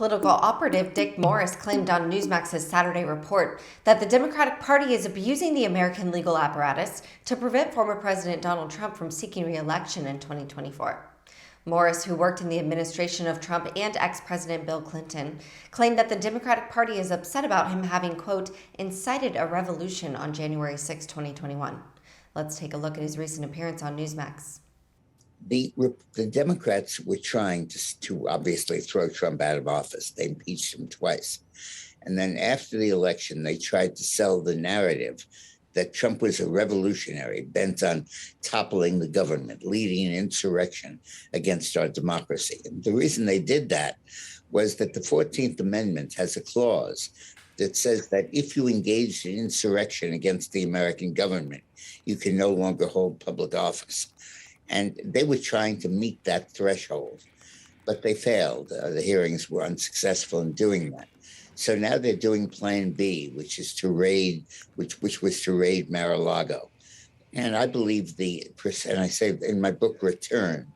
Political operative Dick Morris claimed on Newsmax's Saturday report that the Democratic Party is abusing the American legal apparatus to prevent former President Donald Trump from seeking re-election in 2024. Morris, who worked in the administration of Trump and ex-President Bill Clinton, claimed that the Democratic Party is upset about him having, quote, incited a revolution on January 6, 2021. Let's take a look at his recent appearance on Newsmax. The Democrats were trying to obviously throw Trump out of office. They impeached him twice. And then after the election, they tried to sell the narrative that Trump was a revolutionary bent on toppling the government, leading an insurrection against our democracy. And the reason they did that was that the 14th Amendment has a clause that says that if you engage in insurrection against the American government, you can no longer hold public office. And they were trying to meet that threshold, but they failed. The hearings were unsuccessful in doing that. So now they're doing Plan B, which is to raid, which was to raid Mar-a-Lago. And I believe and I say in my book, Return,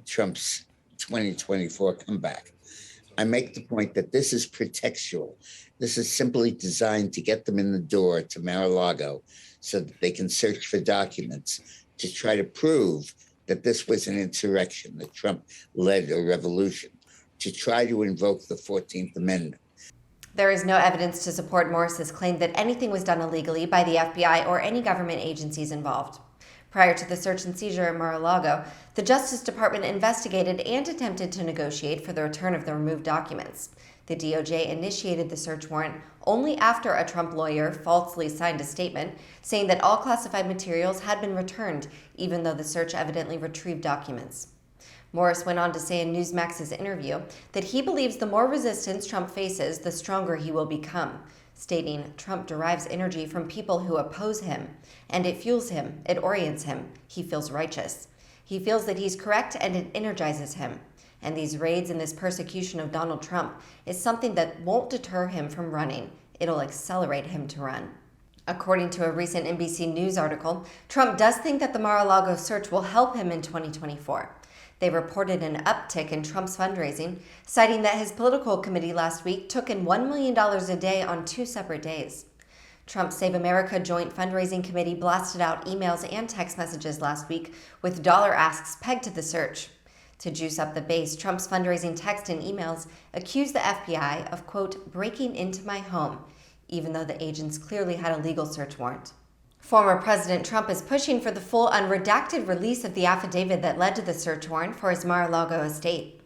Trump's 2024 comeback, I make the point that this is pretextual. This is simply designed to get them in the door to Mar-a-Lago so that they can search for documents to try to prove that this was an insurrection, that Trump led a revolution, to try to invoke the 14th Amendment. There is no evidence to support Morris's claim that anything was done illegally by the FBI or any government agencies involved. Prior to the search and seizure at Mar-a-Lago, the Justice Department investigated and attempted to negotiate for the return of the removed documents. The DOJ initiated the search warrant only after a Trump lawyer falsely signed a statement saying that all classified materials had been returned, even though the search evidently retrieved documents. Morris went on to say in Newsmax's interview that he believes the more resistance Trump faces, the stronger he will become, stating Trump derives energy from people who oppose him, and it fuels him, it orients him, he feels righteous. He feels that he's correct and it energizes him. And these raids and this persecution of Donald Trump is something that won't deter him from running. It'll accelerate him to run. According to a recent NBC News article, Trump does think that the Mar-a-Lago search will help him in 2024. They reported an uptick in Trump's fundraising, citing that his political committee last week took in $1 million a day on 2 separate days. Trump's Save America Joint Fundraising Committee blasted out emails and text messages last week with dollar asks pegged to the search. To juice up the base, Trump's fundraising text and emails accused the FBI of, quote, breaking into my home, even though the agents clearly had a legal search warrant. Former President Trump is pushing for the full unredacted release of the affidavit that led to the search warrant for his Mar-a-Lago estate.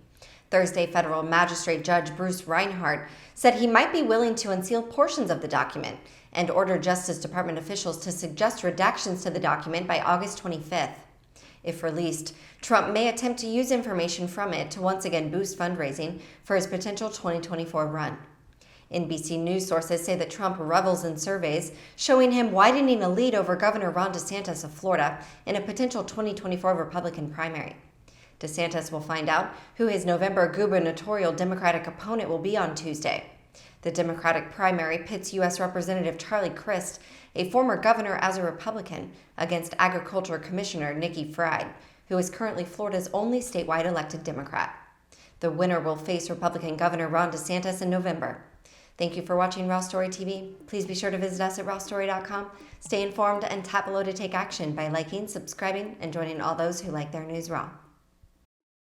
Thursday, federal magistrate Judge Bruce Reinhardt said he might be willing to unseal portions of the document and order Justice Department officials to suggest redactions to the document by August 25th. If released, Trump may attempt to use information from it to once again boost fundraising for his potential 2024 run. NBC News sources say that Trump revels in surveys showing him widening a lead over Governor Ron DeSantis of Florida in a potential 2024 Republican primary. DeSantis will find out who his November gubernatorial Democratic opponent will be on Tuesday. The Democratic primary pits U.S. Representative Charlie Crist, a former governor, as a Republican, against Agriculture Commissioner Nikki Fried, who is currently Florida's only statewide elected Democrat. The winner will face Republican Governor Ron DeSantis in November. Thank you for watching Raw Story TV. Please be sure to visit us at rawstory.com. Stay informed and tap below to take action by liking, subscribing, and joining all those who like their news raw.